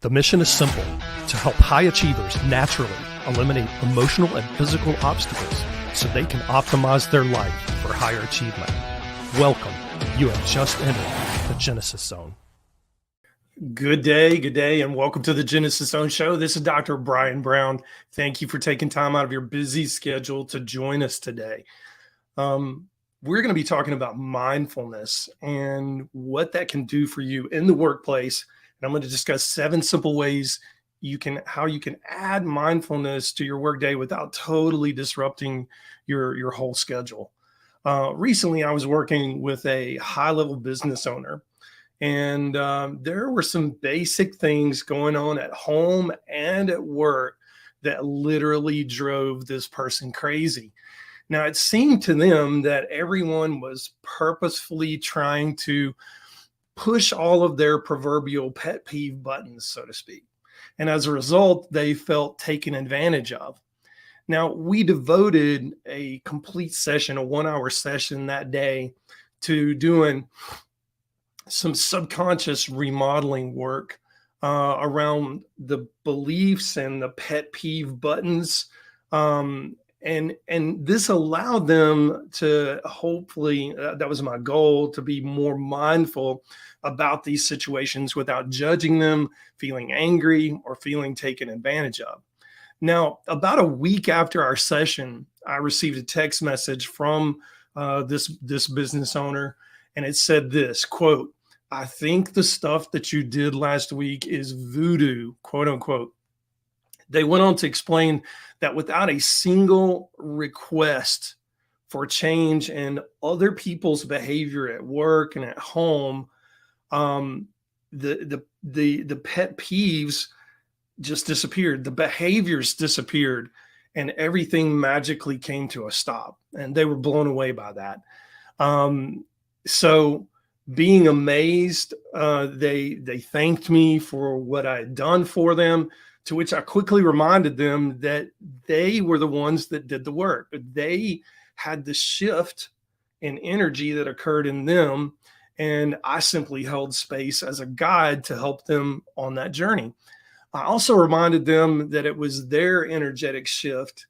The mission is simple: to help high achievers naturally eliminate emotional and physical obstacles so they can optimize their life for higher achievement. Welcome. You have just entered the Genesis Zone. Good day, and welcome to the Genesis Zone Show. This is Dr. Brian Brown. Thank you for taking time out of your busy schedule to join us today. We're going to be talking about mindfulness and what that can do for you in the workplace. And I'm going to discuss 7 simple ways how you can add mindfulness to your workday without totally disrupting your whole schedule. Recently, I was working with a high-level business owner, and there were some basic things going on at home and at work that literally drove this person crazy. Now, it seemed to them that everyone was purposefully trying to push all of their proverbial pet peeve buttons, so to speak. And as a result, they felt taken advantage of. Now, we devoted a complete session, a 1-hour session that day, to doing some subconscious remodeling work around the beliefs and the pet peeve buttons. And this allowed them to hopefully, that was my goal, to be more mindful about these situations without judging them, feeling angry, or feeling taken advantage of. Now, about a week after our session, I received a text message from this business owner, and it said this, quote, "I think the stuff that you did last week is voodoo," quote unquote. They went on to explain that without a single request for change in other people's behavior at work and at home, the pet peeves just disappeared. The behaviors disappeared, and everything magically came to a stop. And they were blown away by that. So being amazed, they thanked me for what I had done for them, to which I quickly reminded them that they were the ones that did the work. They had the shift in energy that occurred in them, and I simply held space as a guide to help them on that journey. I also reminded them that it was their energetic shift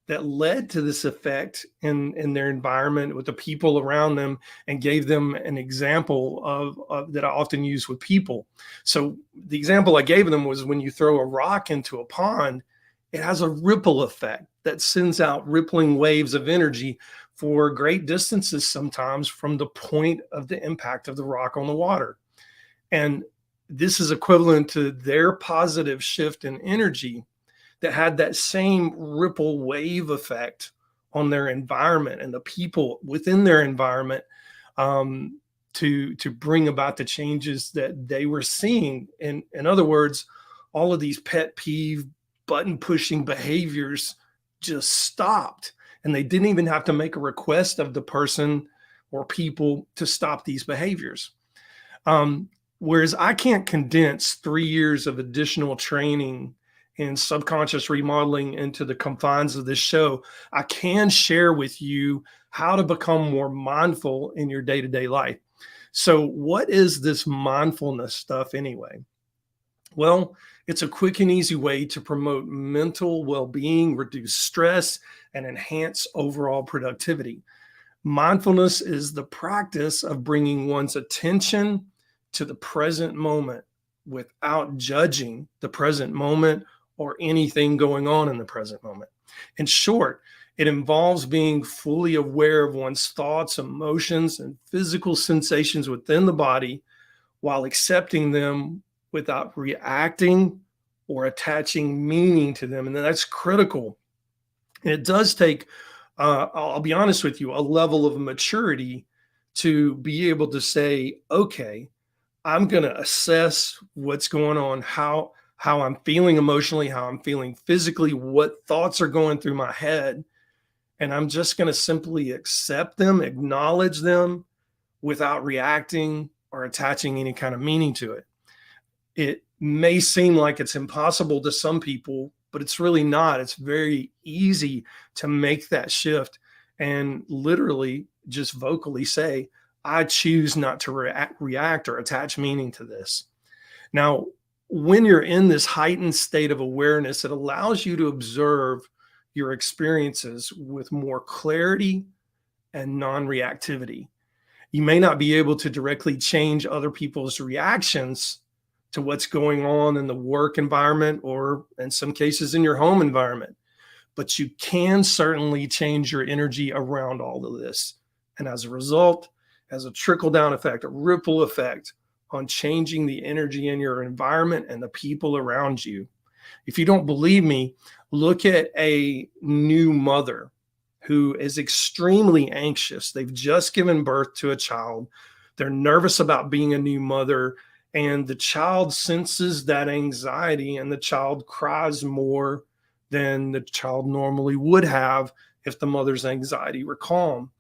that led to this effect in their environment with the people around them, and gave them an example of that I often use with people. So the example I gave them was, when you throw a rock into a pond, it has a ripple effect that sends out rippling waves of energy for great distances, sometimes from the point of the impact of the rock on the water. And this is equivalent to their positive shift in energy that had that same ripple wave effect on their environment and the people within their environment, to bring about the changes that they were seeing. In other words, all of these pet peeve button pushing behaviors just stopped, and they didn't even have to make a request of the person or people to stop these behaviors. Whereas I can't condense 3 years of additional training in subconscious remodeling into the confines of this show, I can share with you how to become more mindful in your day-to-day life. So what is this mindfulness stuff anyway? Well, it's a quick and easy way to promote mental well-being, reduce stress, and enhance overall productivity. Mindfulness is the practice of bringing one's attention to the present moment without judging the present moment or anything going on in the present moment. In short, it involves being fully aware of one's thoughts, emotions, and physical sensations within the body, while accepting them without reacting or attaching meaning to them. And that's critical. And it does take, I'll be honest with you, a level of maturity to be able to say, okay, I'm going to assess what's going on, how I'm feeling emotionally, how I'm feeling physically, what thoughts are going through my head. And I'm just going to simply accept them, acknowledge them without reacting or attaching any kind of meaning to it. It may seem like it's impossible to some people, but it's really not. It's very easy to make that shift and literally just vocally say, I choose not to react or attach meaning to this. Now, When you're in this heightened state of awareness, it allows you to observe your experiences with more clarity and non-reactivity. You may not be able to directly change other people's reactions to what's going on in the work environment or in some cases in your home environment, but you can certainly change your energy around all of this. And as a result, has a trickle down effect, a ripple effect on changing the energy in your environment and the people around you. If you don't believe me, look at a new mother who is extremely anxious. They've just given birth to a child. They're nervous about being a new mother, and the child senses that anxiety, and the child cries more than the child normally would have if the mother's anxiety were calm.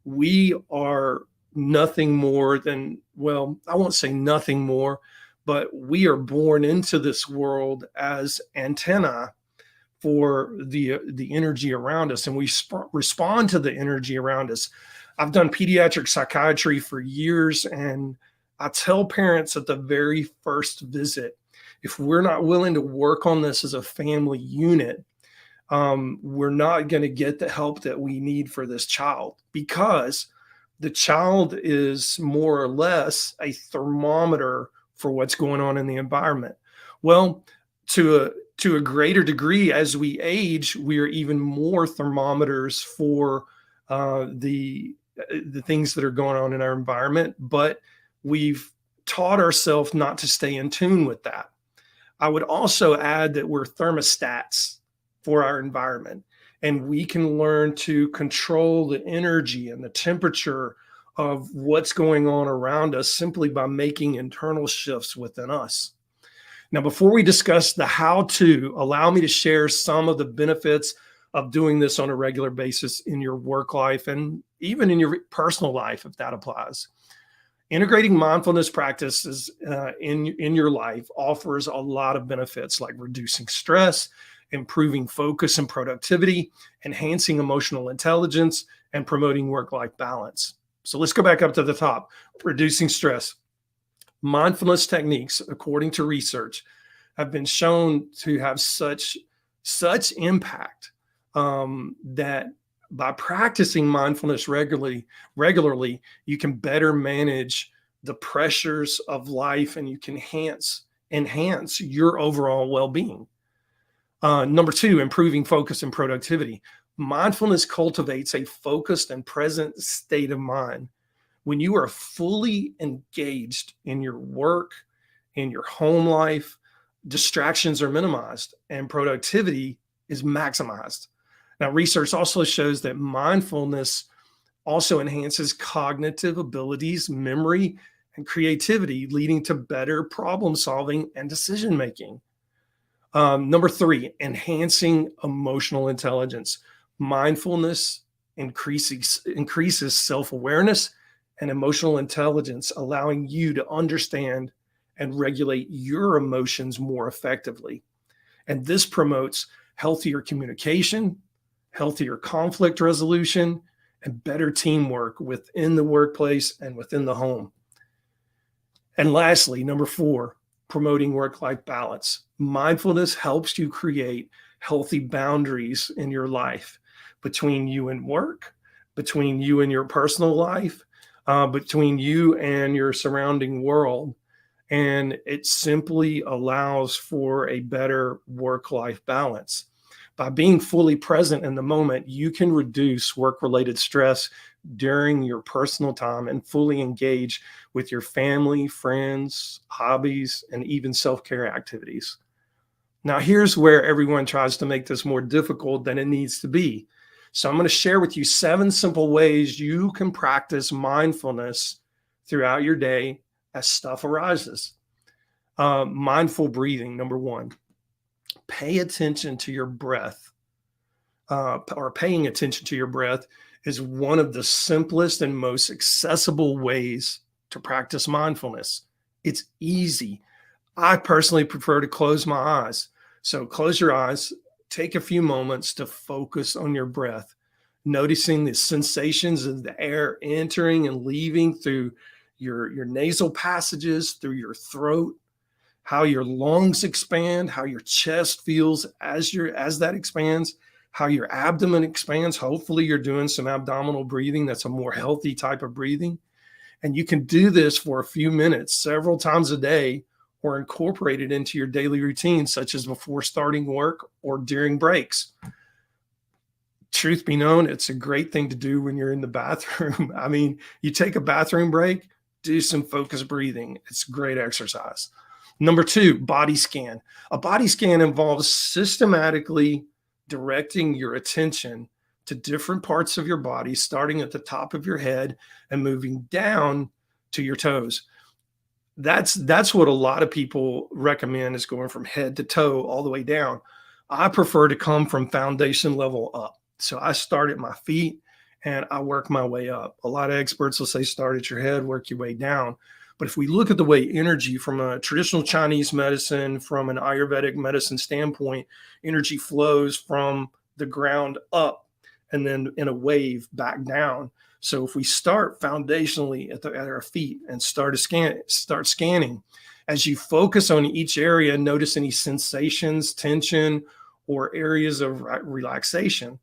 We are nothing more than, well, I won't say nothing more, but we are born into this world as antennae for the energy around us, and we respond to the energy around us. I've done pediatric psychiatry for years, and I tell parents at the very first visit, if we're not willing to work on this as a family unit, we're not going to get the help that we need for this child, because the child is more or less a thermometer for what's going on in the environment. Well, to a greater degree, as we age, we are even more thermometers for the things that are going on in our environment, but we've taught ourselves not to stay in tune with that. I would also add that we're thermostats for our environment, and we can learn to control the energy and the temperature of what's going on around us simply by making internal shifts within us. Now, before we discuss the how to, allow me to share some of the benefits of doing this on a regular basis in your work life and even in your personal life, if that applies. Integrating mindfulness practices in your life offers a lot of benefits, like reducing stress, improving focus and productivity, enhancing emotional intelligence, and promoting work-life balance. So let's go back up to the top. Reducing stress. Mindfulness techniques, according to research, have been shown to have such impact that by practicing mindfulness regularly, you can better manage the pressures of life, and you can enhance your overall well-being. Number two, improving focus and productivity. Mindfulness cultivates a focused and present state of mind. When you are fully engaged in your work, in your home life, distractions are minimized and productivity is maximized. Now, research also shows that mindfulness also enhances cognitive abilities, memory, and creativity, leading to better problem solving and decision making. Number three, enhancing emotional intelligence. Mindfulness increases self-awareness and emotional intelligence, allowing you to understand and regulate your emotions more effectively. And this promotes healthier communication, healthier conflict resolution, and better teamwork within the workplace and within the home. And lastly, number four, promoting work-life balance. Mindfulness helps you create healthy boundaries in your life between you and work, between you and your personal life, between you and your surrounding world. And it simply allows for a better work-life balance. By being fully present in the moment, you can reduce work-related stress during your personal time and fully engage with your family, friends, hobbies, and even self-care activities. Now, here's where everyone tries to make this more difficult than it needs to be. So I'm going to share with you 7 simple ways you can practice mindfulness throughout your day as stuff arises. Mindful breathing, number 1. Pay attention to your breath, or paying attention to your breath is one of the simplest and most accessible ways to practice mindfulness. It's easy. I personally prefer to close my eyes. So close your eyes, take a few moments to focus on your breath, noticing the sensations of the air entering and leaving through your nasal passages, through your throat, how your lungs expand, how your chest feels as that expands, how your abdomen expands. Hopefully you're doing some abdominal breathing. That's a more healthy type of breathing. And you can do this for a few minutes, several times a day, or incorporate it into your daily routine, such as before starting work or during breaks. Truth be known, it's a great thing to do when you're in the bathroom. I mean, you take a bathroom break, do some focused breathing. It's great exercise. Number two, body scan. A body scan involves systematically directing your attention to different parts of your body, starting at the top of your head and moving down to your toes. That's what a lot of people recommend, is going from head to toe all the way down. I prefer to come from foundation level up. So I start at my feet and I work my way up. A lot of experts will say start at your head, work your way down. But if we look at the way energy from a traditional Chinese medicine, from an Ayurvedic medicine standpoint, energy flows from the ground up and then in a wave back down. So if we start foundationally at our feet and start scanning, as you focus on each area, notice any sensations, tension, or areas of relaxation.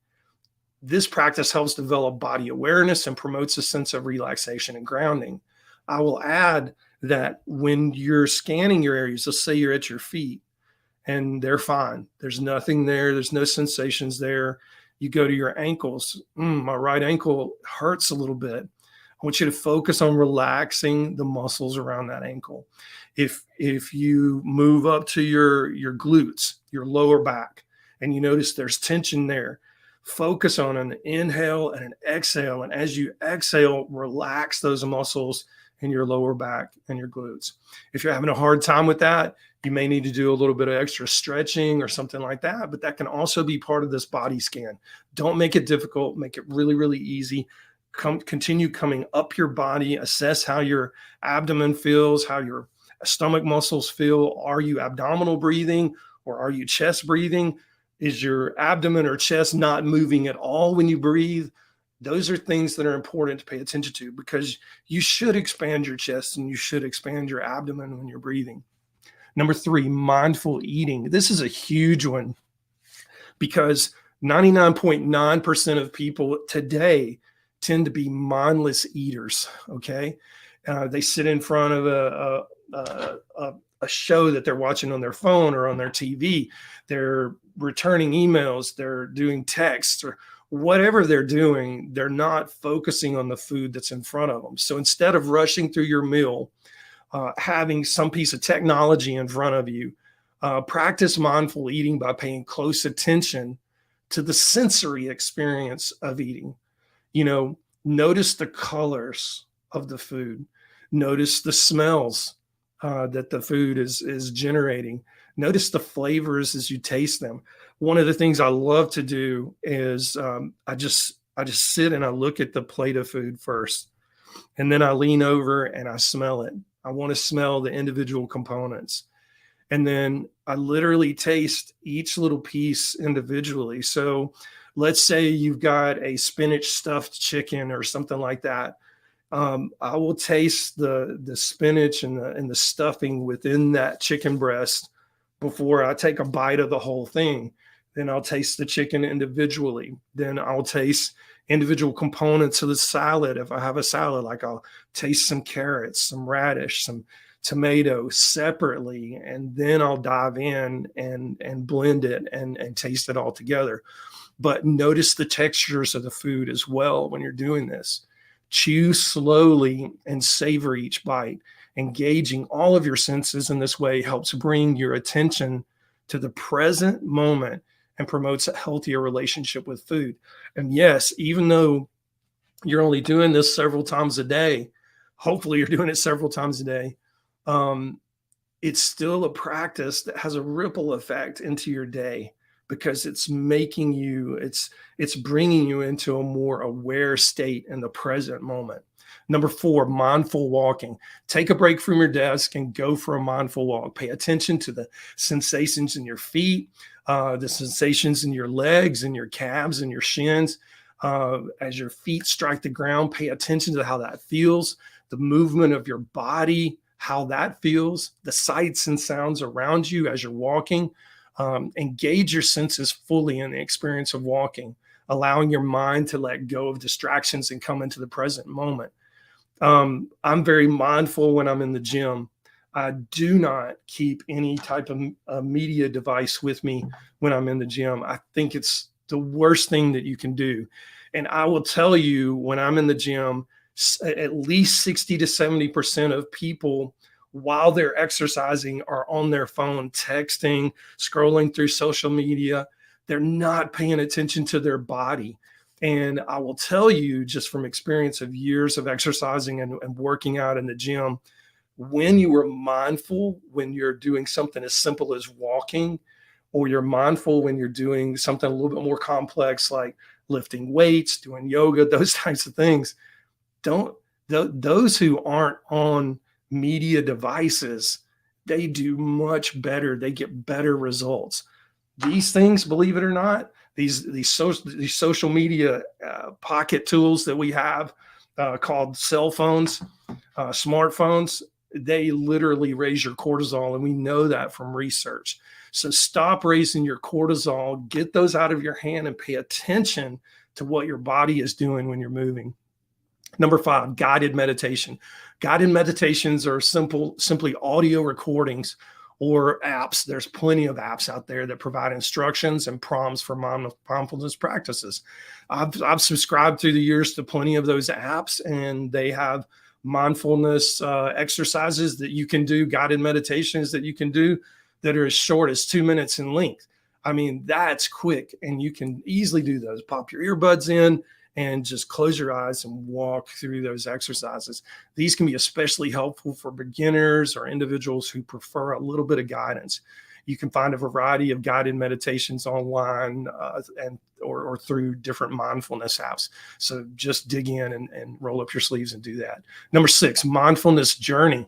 This practice helps develop body awareness and promotes a sense of relaxation and grounding. I will add that when you're scanning your areas, let's say you're at your feet and they're fine. There's nothing there. There's no sensations there. You go to your ankles. My right ankle hurts a little bit. I want you to focus on relaxing the muscles around that ankle. If you move up to your glutes, your lower back, and you notice there's tension there, focus on an inhale and an exhale. And as you exhale, relax those muscles in your lower back and your glutes. If you're having a hard time with that, you may need to do a little bit of extra stretching or something like that, but that can also be part of this body scan. Don't make it difficult. Make it really, really easy. Continue coming up your body. Assess how your abdomen feels, how your stomach muscles feel. Are you abdominal breathing or are you chest breathing? Is your abdomen or chest not moving at all when you breathe? Those are things that are important to pay attention to, because you should expand your chest and you should expand your abdomen when you're breathing. Number three, mindful eating. This is a huge one because 99.9% of people today tend to be mindless eaters. Okay. They sit in front of a show that they're watching on their phone or on their TV. They're returning emails, they're doing texts, or whatever they're doing, they're not focusing on the food that's in front of them. So instead of rushing through your meal, having some piece of technology in front of you, practice mindful eating by paying close attention to the sensory experience of eating. Notice the colors of the food, notice the smells that the food is generating. Notice the flavors as you taste them. One of the things I love to do is I just sit and I look at the plate of food first, and then I lean over and I smell it. I want to smell the individual components, and then I literally taste each little piece individually. So let's say you've got a spinach stuffed chicken or something like that. I will taste the spinach and the stuffing within that chicken breast before I take a bite of the whole thing. Then I'll taste the chicken individually. Then I'll taste individual components of the salad. If I have a salad, like I'll taste some carrots, some radish, some tomato separately, and then I'll dive in and blend it and taste it all together. But notice the textures of the food as well when you're doing this. Chew slowly and savor each bite. Engaging all of your senses in this way helps bring your attention to the present moment and promotes a healthier relationship with food. And yes, even though you're only doing this several times a day, hopefully you're doing it several times a day, it's still a practice that has a ripple effect into your day, because it's making you, it's bringing you into a more aware state in the present moment. Number four, mindful walking. Take a break from your desk and go for a mindful walk. Pay attention to the sensations in your feet, the sensations in your legs and your calves and your shins. As your feet strike the ground, pay attention to how that feels, the movement of your body, how that feels, the sights and sounds around you as you're walking. Engage your senses fully in the experience of walking, allowing your mind to let go of distractions and come into the present moment. I'm very mindful when I'm in the gym. I do not keep any type of media device with me when I'm in the gym. I think it's the worst thing that you can do. And I will tell you, when I'm in the gym, at least 60 to 70% of people, while they're exercising, are on their phone, texting, scrolling through social media. They're not paying attention to their body. And I will tell you, just from experience of years of exercising and working out in the gym, when you are mindful, when you're doing something as simple as walking, or you're mindful when you're doing something a little bit more complex, like lifting weights, doing yoga, those types of things, don't those who aren't on media devices, they do much better. They get better results. These things, believe it or not, these social media pocket tools that we have, called cell phones, smartphones, they literally raise your cortisol, and we know that from research. So stop raising your cortisol, get those out of your hand, and pay attention to what your body is doing when you're moving. Number 5, guided meditation. Guided meditations are simply audio recordings or apps. There's plenty of apps out there that provide instructions and prompts for mindfulness practices. I've subscribed through the years to plenty of those apps, and they have mindfulness exercises that you can do, guided meditations that you can do, that are as short as 2 minutes in length. I mean, that's quick, and you can easily do those. Pop your earbuds in and just close your eyes and walk through those exercises. These can be especially helpful for beginners or individuals who prefer a little bit of guidance. You can find a variety of guided meditations online, or through different mindfulness apps. So just dig in and roll up your sleeves and do that. Number 6, mindfulness journaling.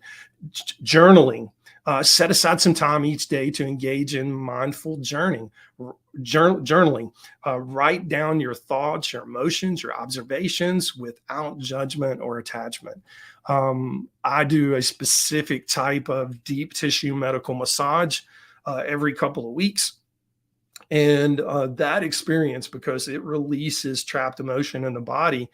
Set aside some time each day to engage in mindful journaling. Write down your thoughts, your emotions, your observations without judgment or attachment. I do a specific type of deep tissue medical massage every couple of weeks. And that experience, because it releases trapped emotion in the body,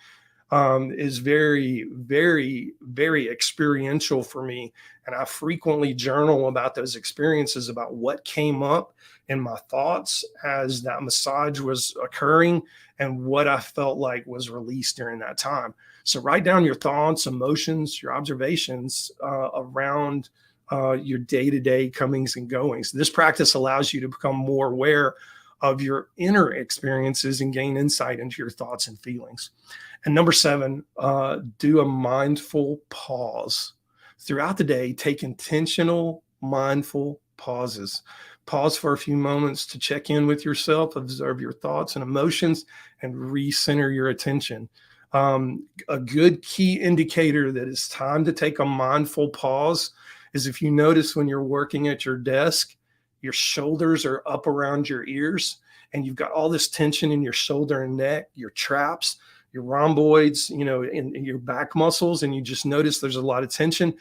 is very, very, very experiential for me. And I frequently journal about those experiences, about what came up in my thoughts as that massage was occurring, and what I felt like was released during that time. So write down your thoughts, emotions, your observations around your day-to-day comings and goings. This practice allows you to become more aware of your inner experiences and gain insight into your thoughts and feelings. And number 7, do a mindful pause. Throughout the day, take intentional, mindful pauses. Pause for a few moments to check in with yourself, observe your thoughts and emotions, and recenter your attention. A good key indicator that it's time to take a mindful pause is if you notice when you're working at your desk, your shoulders are up around your ears, and you've got all this tension in your shoulder and neck, your traps, your rhomboids, in your back muscles, and you just notice there's a lot of tension.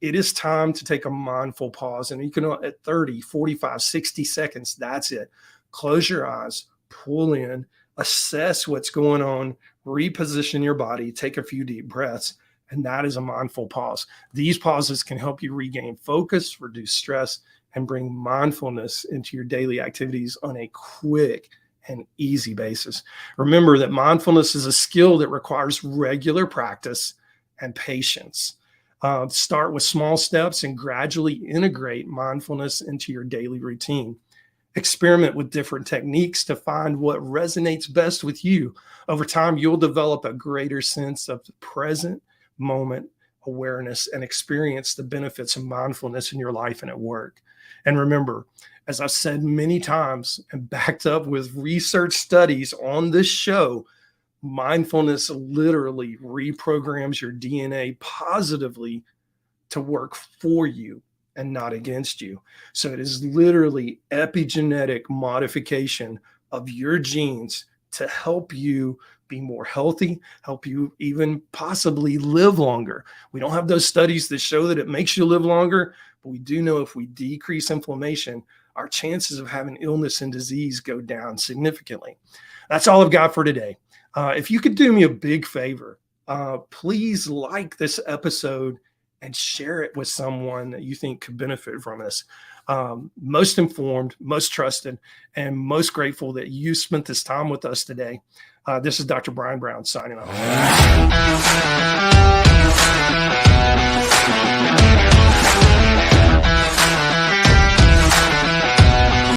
It is time to take a mindful pause. And you can, at 30, 45, 60 seconds, that's it. Close your eyes, pull in, assess what's going on, reposition your body, take a few deep breaths. And that is a mindful pause. These pauses can help you regain focus, reduce stress, and bring mindfulness into your daily activities on a quick and easy basis. Remember that mindfulness is a skill that requires regular practice and patience. Start with small steps and gradually integrate mindfulness into your daily routine. Experiment with different techniques to find what resonates best with you. Over time, you'll develop a greater sense of the present moment awareness and experience the benefits of mindfulness in your life and at work. And remember, as I've said many times and backed up with research studies on this show, mindfulness literally reprograms your DNA positively to work for you and not against you. So it is literally epigenetic modification of your genes to help you be more healthy, help you even possibly live longer. We don't have those studies that show that it makes you live longer, but we do know if we decrease inflammation, our chances of having illness and disease go down significantly. That's all I've got for today. If you could do me a big favor, please like this episode and share it with someone that you think could benefit from this. Most informed, most trusted, and most grateful that you spent this time with us today. This is Dr. Brian Brown signing off.